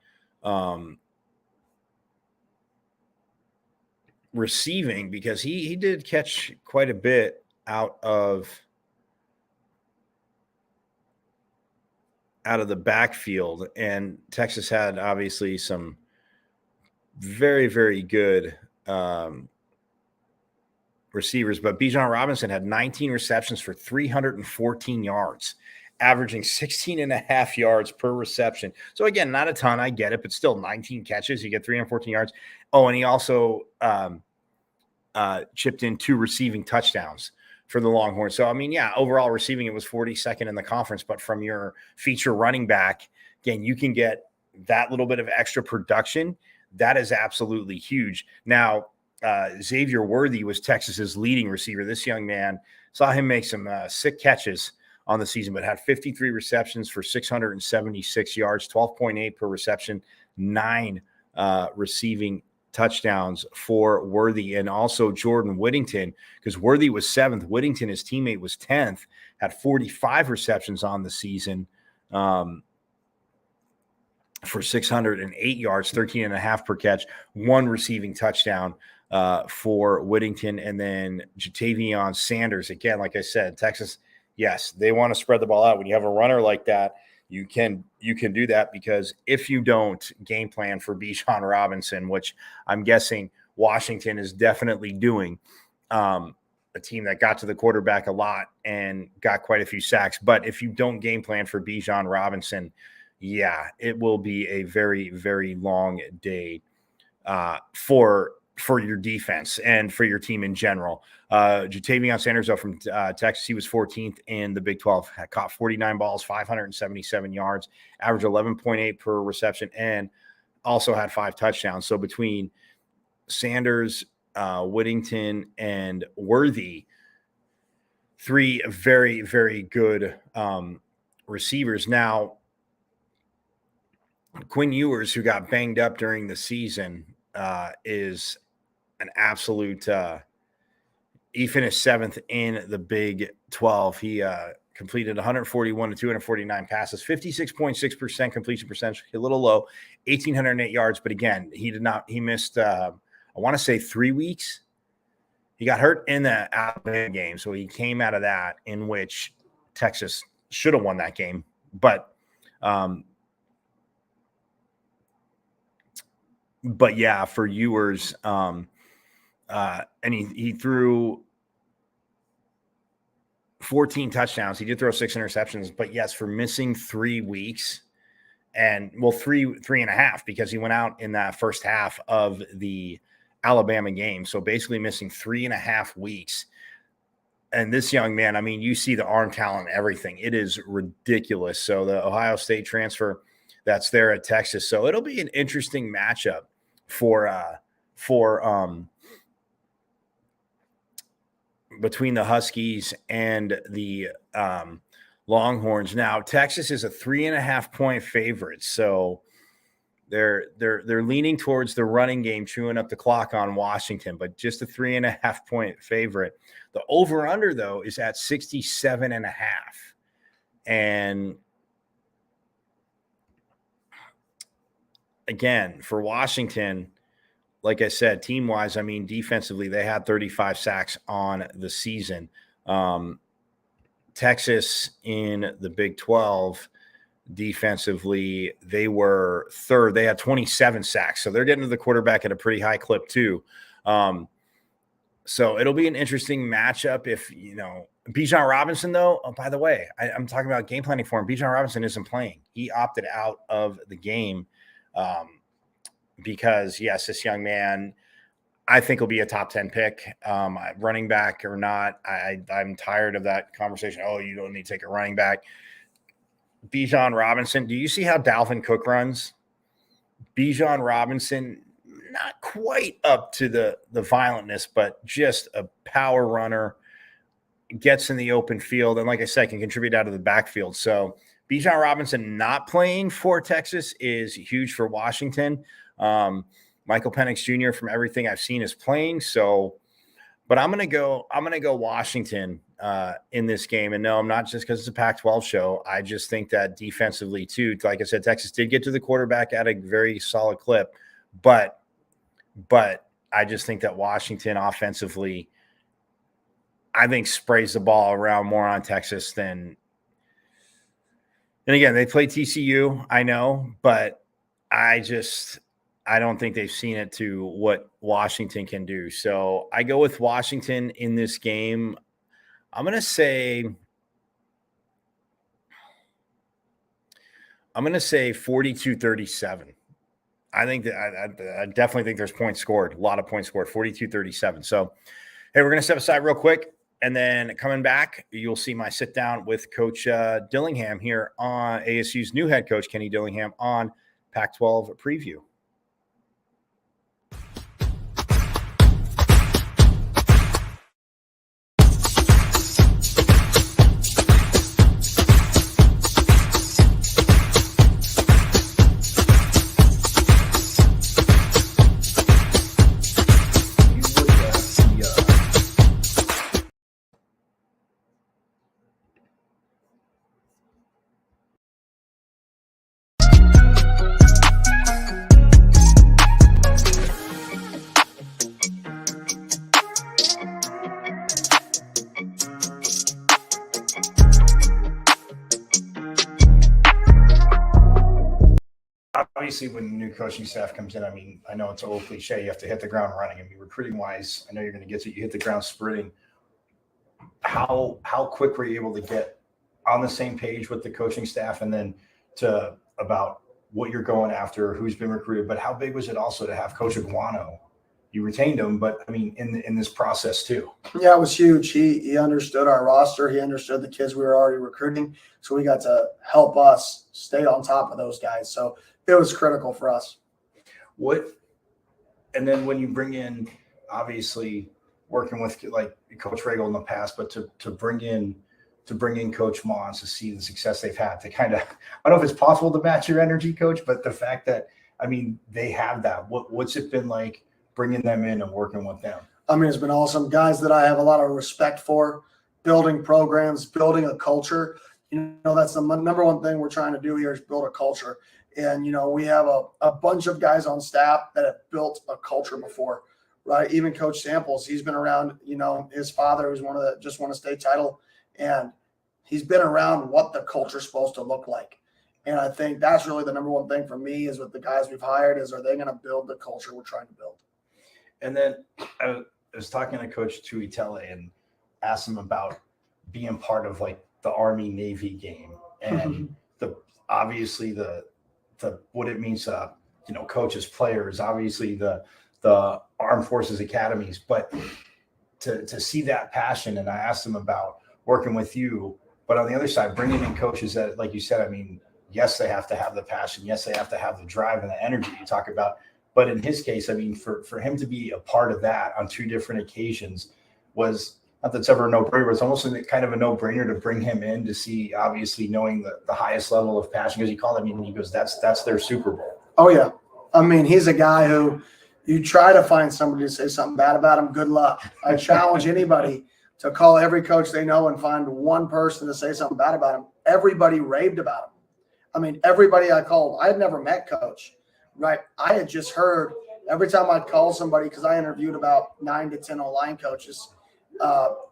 receiving, because he did catch quite a bit out of the backfield, and Texas had obviously some very, very good receivers, but Bijan Robinson had 19 receptions for 314 yards, averaging 16.5 yards per reception. So again, not a ton, I get it, but still 19 catches, you get 314 yards. Oh, and he also chipped in 2 receiving touchdowns for the Longhorns. So, I mean, yeah, overall receiving, it was 42nd in the conference, but from your feature running back, again, you can get that little bit of extra production. That is absolutely huge. Now, Xavier Worthy was Texas's leading receiver. This young man, saw him make some sick catches on the season, but had 53 receptions for 676 yards, 12.8 per reception, 9 receiving touchdowns for Worthy. And also Jordan Whittington, because Worthy was 7th. Whittington, his teammate, was 10th, had 45 receptions on the season for 608 yards, 13.5 per catch, 1 receiving touchdown for Whittington. And then Jatavion Sanders, again, like I said, Texas, yes, they want to spread the ball out. When you have a runner like that, you can do that, because if you don't game plan for Bijan Robinson, which I'm guessing Washington is definitely doing, a team that got to the quarterback a lot and got quite a few sacks. But if you don't game plan for Bijan Robinson, yeah, it will be a very, very long day for your defense and for your team in general. Jatavion Sanders, though, from Texas, he was 14th in the Big 12, caught 49 balls, 577 yards, averaged 11.8 per reception, and also had 5 touchdowns. So between Sanders, Whittington, and Worthy, 3 very, very good receivers. Now, Quinn Ewers, who got banged up during the season, is an absolute he finished 7th in the Big 12. He completed 141 to 249 passes, 56.6% completion percentage, a little low, 1,808 yards. But again, he missed, I want to say 3 weeks. He got hurt in the Alabama game. So he came out of that, in which Texas should have won that game. But yeah, for Ewers, and he threw 14 touchdowns. He did throw 6 interceptions, but yes, for missing 3 weeks, and well, 3.5, because he went out in that first half of the Alabama game. So basically missing 3.5 weeks. And this young man, I mean, you see the arm talent, everything. It is ridiculous. So the Ohio State transfer that's there at Texas. So it'll be an interesting matchup for between the Huskies and the Longhorns. Now, Texas is a 3.5-point favorite, so they're leaning towards the running game, chewing up the clock on Washington, but just a 3.5-point favorite. The over/under, though, is at 67.5, and again, for Washington, like I said, team-wise, I mean, defensively, they had 35 sacks on the season. Texas in the Big 12 defensively. They were third. They had 27 sacks. So they're getting to the quarterback at a pretty high clip too. So it'll be an interesting matchup if, Bijan Robinson, though, oh, by the way, I'm talking about game planning for him. Bijan Robinson isn't playing. He opted out of the game because, yes, this young man, I think will be a top 10 pick, running back or not. I'm tired of that conversation. Oh, you don't need to take a running back. Bijan Robinson, do you see how Dalvin Cook runs? Bijan Robinson, not quite up to the violentness, but just a power runner, gets in the open field, and like I said, can contribute out of the backfield. So Bijan Robinson not playing for Texas is huge for Washington. Michael Penix Jr., from everything I've seen, is playing. So, but I'm gonna go Washington in this game. And no, I'm not just because it's a Pac-12 show. I just think that defensively too, like I said, Texas did get to the quarterback at a very solid clip, but I just think that Washington offensively, I think, sprays the ball around more on Texas than. And again, they play TCU, I know, but I don't think they've seen it to what Washington can do. So I go with Washington in this game. I'm going to say 42-37. I think that I definitely think there's points scored, a lot of points scored, 42-37. So, hey, we're going to step aside real quick. And then coming back, you'll see my sit down with Coach Dillingham here on ASU's new head coach, Kenny Dillingham, on Pac-12 Preview. Obviously, when the new coaching staff comes in, I mean, I know it's a little cliche. You have to hit the ground running. I mean, recruiting wise, I know you're going to get to you hit the ground sprinting. How quick were you able to get on the same page with the coaching staff, and then to about what you're going after, who's been recruited? But how big was it also to have Coach Iguano? You retained him, but I mean, in this process too. Yeah, it was huge. He understood our roster. He understood the kids we were already recruiting. So we got to help us stay on top of those guys. So it was critical for us. And then when you bring in, obviously working with like Coach Regal in the past, but to bring in Coach Mons, to see the success they've had, to kind of, I don't know if it's possible to match your energy, Coach, but the fact that, I mean, they have that. What's it been like bringing them in and working with them? I mean, it's been awesome. Guys that I have a lot of respect for, building programs, building a culture. That's the number one thing we're trying to do here is build a culture. And, we have a bunch of guys on staff that have built a culture before, right? Even Coach Samples, he's been around, his father was just won a state title, and he's been around what the culture's supposed to look like. And I think that's really the number one thing for me is with the guys we've hired is, are they going to build the culture we're trying to build? And then I was talking to Coach Tuitele and asked him about being part of like the Army-Navy game and obviously the what it means to coaches, players, obviously the Armed Forces academies, but to see that passion. And I asked him about working with you, but on the other side, bringing in coaches that, like you said, I mean, yes, they have to have the passion. Yes, they have to have the drive and the energy you talk about. But in his case, I mean, for him to be a part of that on two different occasions was, not that it's ever a no-brainer, but it's almost kind of a no-brainer to bring him in to see, obviously knowing the highest level of passion, because he called him, he goes, that's their Super Bowl. Oh, yeah. I mean, he's a guy who you try to find somebody to say something bad about him, good luck. I challenge anybody to call every coach they know and find one person to say something bad about him. Everybody raved about him. I mean, everybody I called, I had never met Coach, right? I had just heard every time I'd call somebody, because I interviewed about 9 to 10 O-line coaches,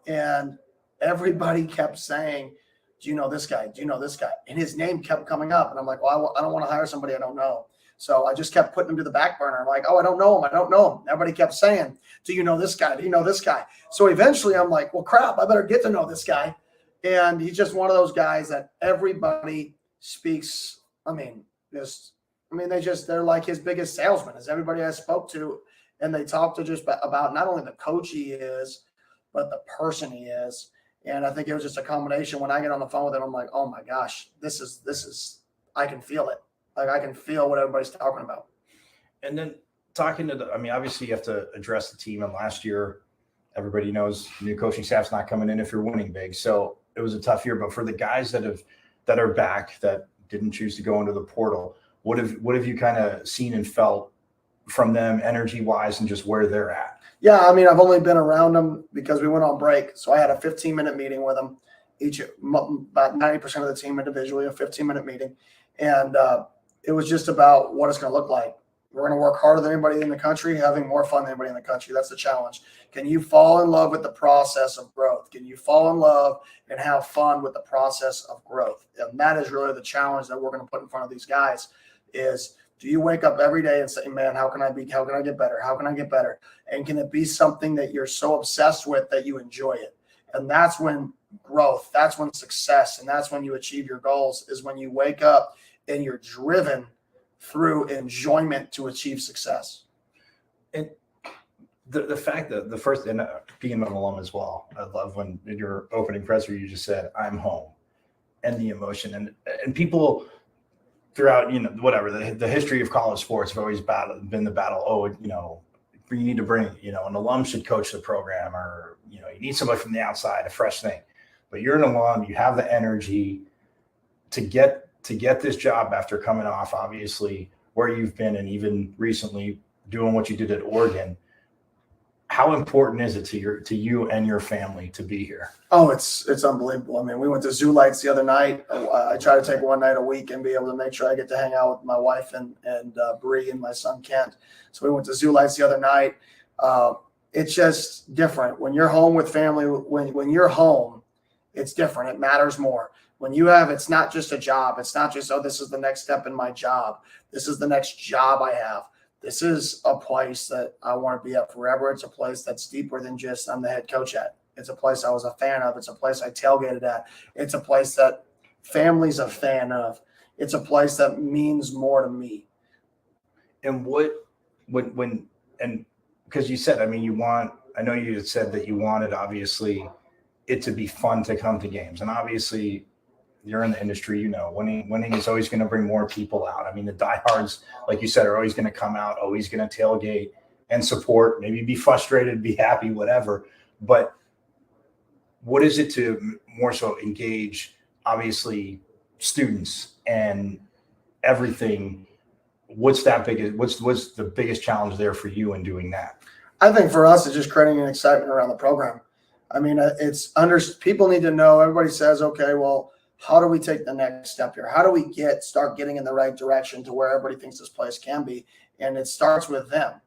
and everybody kept saying, do you know this guy? Do you know this guy? And his name kept coming up. And I'm like, well, I don't want to hire somebody I don't know. So I just kept putting him to the back burner. I'm like, oh, I don't know him. I don't know him. Everybody kept saying, do you know this guy? Do you know this guy? So eventually I'm like, well, crap, I better get to know this guy. And he's just one of those guys that everybody speaks. They're like his biggest salesman is everybody I spoke to. And they talk to just about not only the coach he is, but the person he is. And I think it was just a combination. When I get on the phone with him, I'm like, oh my gosh, this is, I can feel it. Like I can feel what everybody's talking about. And then talking to obviously you have to address the team. And last year, everybody knows new coaching staff's not coming in if you're winning big. So it was a tough year. But for the guys that are back that didn't choose to go into the portal, what have you kind of seen and felt from them energy wise and just where they're at? Yeah, I've only been around them because we went on break. So I had a 15-minute meeting with them, about 90% of the team individually, a 15-minute meeting. And it was just about what it's going to look like. We're going to work harder than anybody in the country, having more fun than anybody in the country. That's the challenge. Can you fall in love with the process of growth? Can you fall in love and have fun with the process of growth? And that is really the challenge that we're going to put in front of these guys is, do you wake up every day and say, man, how can I get better? How can I get better? And can it be something that you're so obsessed with that you enjoy it? And that's when growth, that's when success, and that's when you achieve your goals, is when you wake up and you're driven through enjoyment to achieve success. And the fact that the first, and being an alum as well, I love when in your opening presser you just said, I'm home, and the emotion and people throughout, whatever the history of college sports have always been the battle. Oh, you need to bring, an alum should coach the program, or, you need somebody from the outside, a fresh thing. But you're an alum, you have the energy to get this job after coming off, obviously, where you've been, and even recently doing what you did at Oregon. How important is it to you and your family to be here? Oh, it's unbelievable. We went to Zoo Lights the other night. I try to take one night a week and be able to make sure I get to hang out with my wife and Bree and my son Kent. So we went to Zoo Lights the other night. It's just different when you're home with family. When you're home, it's different. It matters more. When you have, it's not just a job. It's not just, oh, this is the next step in my job. This is the next job I have. This is a place that I want to be at forever. It's a place that's deeper than just I'm the head coach at. It's a place I was a fan of. It's a place I tailgated at. It's a place that family's a fan of. It's a place that means more to me. And because you said, I know you had said that you wanted, obviously, it to be fun to come to games. And obviously, you're in the industry, winning is always going to bring more people out. The diehards, like you said, are always going to come out, always going to tailgate and support, maybe be frustrated, be happy, whatever. But what is it to more so engage, obviously, students and everything? What's the biggest challenge there for you in doing that? I think for us, it's just creating an excitement around the program. People need to know. Everybody says, okay, well, how do we take the next step here? How do we start getting in the right direction to where everybody thinks this place can be? And it starts with them,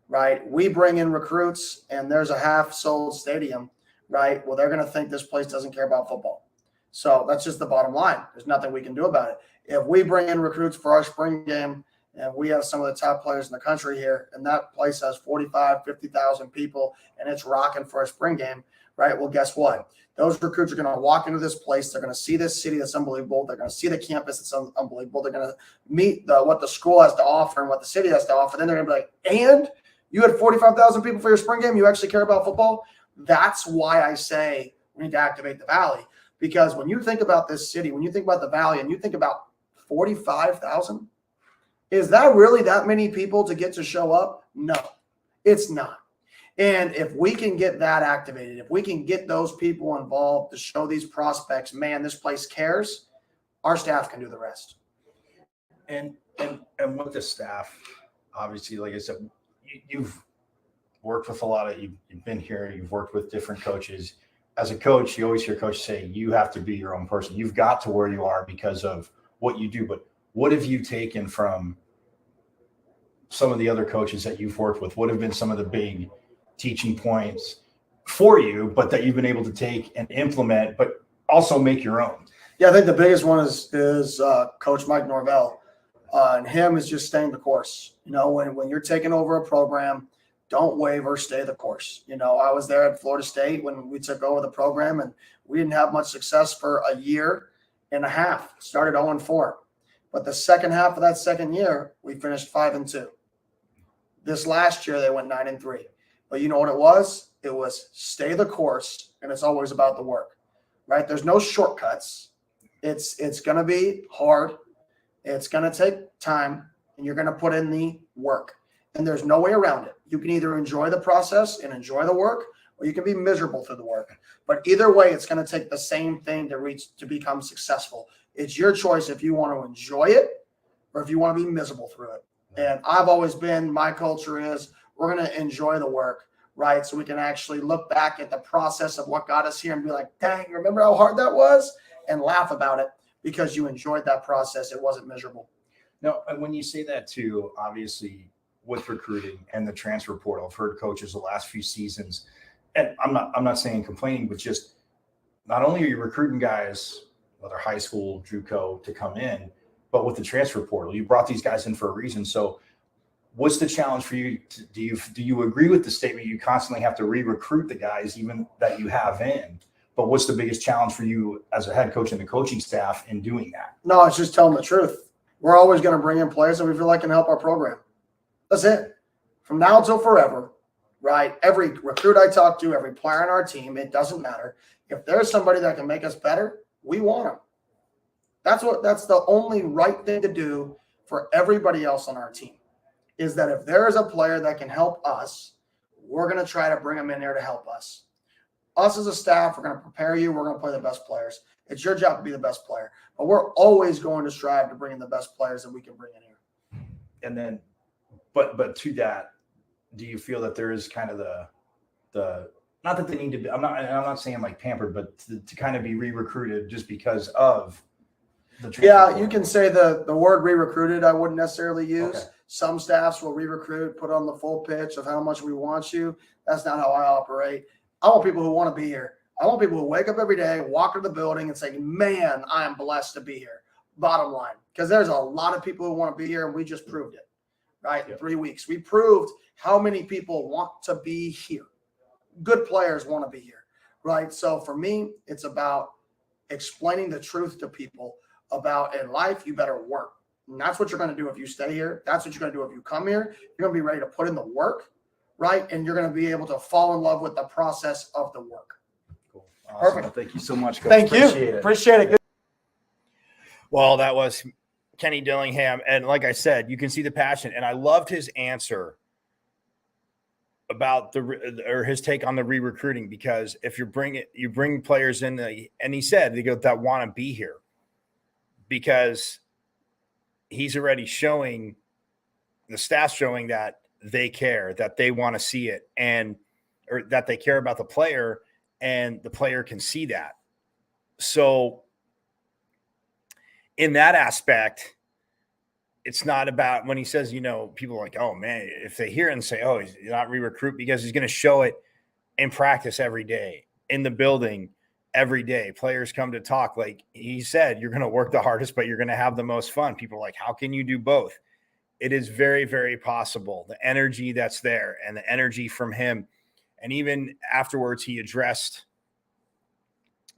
right? We bring in recruits and there's a half-sold stadium, right? Well, they're going to think this place doesn't care about football. So that's just the bottom line. There's nothing we can do about it. If we bring in recruits for our spring game, and we have some of the top players in the country here, and that place has 45, 50,000 people, and it's rocking for a spring game, right? Well, guess what? Those recruits are going to walk into this place. They're going to see this city that's unbelievable. They're going to see the campus that's unbelievable. They're going to meet what the school has to offer and what the city has to offer. Then they're going to be like, and you had 45,000 people for your spring game? You actually care about football? That's why I say we need to activate the Valley. Because when you think about this city, when you think about the Valley, and you think about 45,000, is that really that many people to get to show up? No, it's not. And if we can get that activated, if we can get those people involved to show these prospects, man, this place cares, our staff can do the rest. And with the staff, obviously, like I said, you've worked with you've been here, you've worked with different coaches. As a coach, you always hear coaches say, you have to be your own person. You've got to where you are because of what you do. But what have you taken from some of the other coaches that you've worked with? What have been some of the big teaching points for you, but that you've been able to take and implement, but also make your own? Yeah, I think the biggest one is Coach Mike Norvell, and him is just staying the course. When you're taking over a program, don't waver, stay the course. I was there at Florida State when we took over the program, and we didn't have much success for a year and a half. Started 0-4, but the second half of that second year, we finished 5-2. This last year, they went 9-3. But you know what it was? It was stay the course, and it's always about the work, right? There's no shortcuts. It's going to be hard. It's going to take time, and you're going to put in the work. And there's no way around it. You can either enjoy the process and enjoy the work, or you can be miserable through the work. But either way, it's going to take the same thing to become successful. It's your choice if you want to enjoy it or if you want to be miserable through it. And I've always been, my culture is we're going to enjoy the work, right? So we can actually look back at the process of what got us here and be like, dang, remember how hard that was? And laugh about it because you enjoyed that process. It wasn't miserable. No, and when you say that too, obviously with recruiting and the transfer portal, I've heard coaches the last few seasons, and I'm not saying complaining, but just not only are you recruiting guys, whether high school, JUCO, to come in, but with the transfer portal, you brought these guys in for a reason. So what's the challenge for you? Do you agree with the statement you constantly have to re-recruit the guys even that you have in? But what's the biggest challenge for you as a head coach and the coaching staff in doing that? No, it's just telling the truth. We're always going to bring in players that we feel like can help our program. That's it. From now until forever, right? Every recruit I talk to, every player on our team, it doesn't matter. If there's somebody that can make us better, we want them. That's the only right thing to do for everybody else on our team, is that if there is a player that can help us, we're going to try to bring them in there to help us. Us as a staff, we're going to prepare you. We're going to play the best players. It's your job to be the best player. But we're always going to strive to bring in the best players that we can bring in here. And then, but to that, do you feel that there is kind of the not that they need to be, I'm not saying like pampered, but to kind of be re-recruited just because of the transfer Yeah, portal? you can say the word re-recruited I wouldn't necessarily use. Okay. Some staffs will re-recruit, put on the full pitch of how much we want you. That's not how I operate. I want people who want to be here. I want people who wake up every day, walk into the building and say, man, I am blessed to be here. Bottom line. Because there's a lot of people who want to be here, and we just proved it, right? Yep. In 3 weeks. We proved how many people want to be here. Good players want to be here, right? So for me, it's about explaining the truth to people about in life, you better work. And that's what you're going to do if you stay here. That's what you're going to do if you come here. You're going to be ready to put in the work, right? And you're going to be able to fall in love with the process of the work. Cool. Awesome. Perfect. Well, thank you so much, Coach. Thank you. Appreciate it. Appreciate it. Well, that was Kenny Dillingham. And like I said, you can see the passion. And I loved his answer about his take on the re-recruiting, because if you bring players in, and he said that want to be here, because he's already showing, the staff showing that they care, that they want to see it, or that they care about the player, and the player can see that. So in that aspect, it's not about when he says, people are like, oh man, if they hear it and say, oh, he's not re-recruit, because he's going to show it in practice every day, in the building every day. Players come to talk. Like he said, you're going to work the hardest, but you're going to have the most fun. People are like, how can you do both? It is very, very possible. The energy that's there, and the energy from him. And even afterwards, he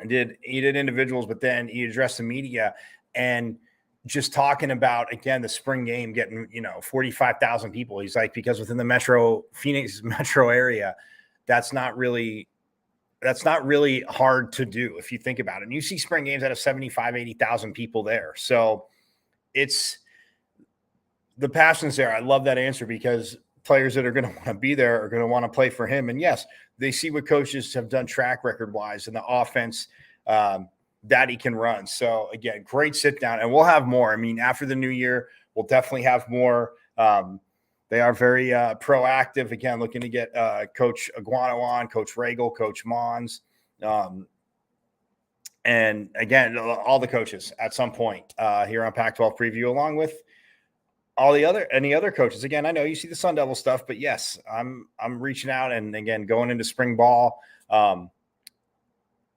did individuals, but then he addressed the media, and just talking about, again, the spring game getting, 45,000 people. He's like, because within the Phoenix metro area, that's not really hard to do if you think about it. And you see spring games that have 75, 80,000 people there. So it's the passion's there. I love that answer, because players that are going to want to be there are going to want to play for him. And yes, they see what coaches have done track record wise and the offense that he can run. So again, great sit down, and we'll have more. I mean, after the new year, we'll definitely have more. They are very proactive, again, looking to get Coach Aguano on, Coach Regal, Coach Mons. And again, all the coaches at some point here on Pac-12 Preview, along with any other coaches. Again, I know you see the Sun Devil stuff, but yes, I'm reaching out, and again, going into spring ball.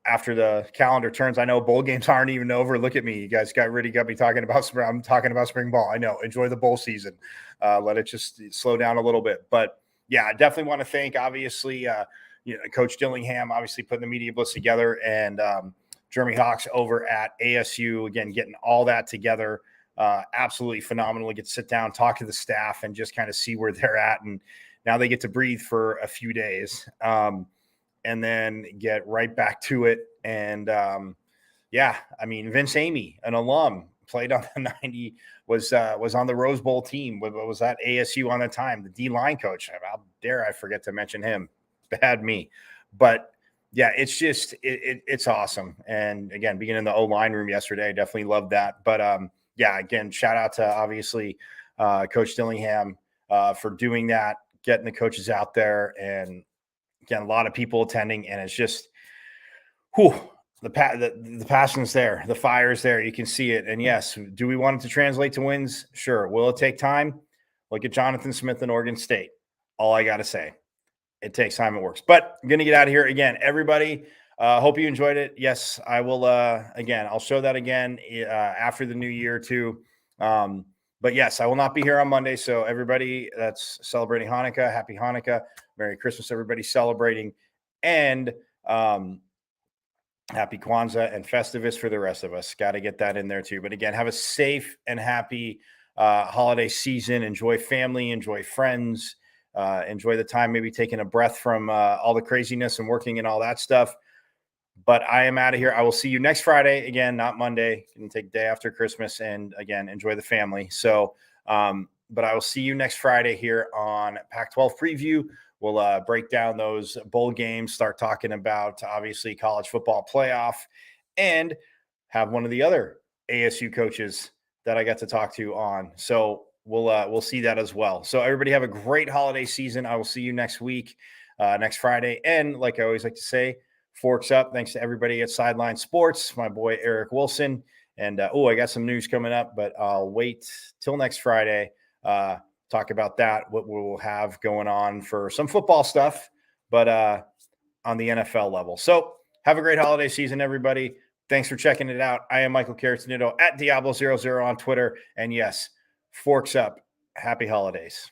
after the calendar turns. I know bowl games aren't even over. Look at me. You guys got me talking about I'm talking about spring ball. I know. Enjoy the bowl season. Let it just slow down a little bit. But yeah, I definitely want to thank, obviously, Coach Dillingham, obviously putting the media blitz together, and Jeremy Hawks over at ASU, again, getting all that together. Absolutely phenomenal. We get to sit down, talk to the staff, and just kind of see where they're at. And now they get to breathe for a few days. And then get right back to it. And I mean, Vince Amy, an alum, played on the 90, was on the Rose Bowl team. Was at ASU on the time, the D-line coach. How dare I forget to mention him? Bad me. But yeah, it's just, it's awesome. And again, being in the O-line room yesterday, I definitely loved that. But again, shout out to, obviously, Coach Dillingham for doing that, getting the coaches out there, and again, a lot of people attending, and it's just, the passion's there, the fire's there. You can see it. And yes, do we want it to translate to wins? Sure. Will it take time? Look at Jonathan Smith in Oregon State. All I got to say, it takes time. It works. But I'm going to get out of here again. Everybody, hope you enjoyed it. Yes, I will. Again, I'll show that again after the new year too. But yes, I will not be here on Monday. So everybody that's celebrating Hanukkah, happy Hanukkah, Merry Christmas, everybody celebrating, and happy Kwanzaa and Festivus for the rest of us. Got to get that in there too. But again, have a safe and happy holiday season. Enjoy family, enjoy friends, enjoy the time, maybe taking a breath from all the craziness and working and all that stuff. But I am out of here. I will see you next Friday. Again, not Monday. You can take day after Christmas, and again, enjoy the family. So, but I will see you next Friday here on Pac-12 Preview. We'll break down those bowl games, start talking about, obviously, college football playoff, and have one of the other ASU coaches that I got to talk to on. So we'll see that as well. So everybody have a great holiday season. I will see you next week, next Friday. And like I always like to say, forks up. Thanks to everybody at Sideline Sports, my boy Eric Wilson. And I got some news coming up, but I'll wait till next Friday. Talk about that, what we'll have going on for some football stuff, but on the NFL level. So have a great holiday season, everybody. Thanks for checking it out. I am Michael Caratinito at Diablo00 on Twitter. And yes, forks up. Happy holidays.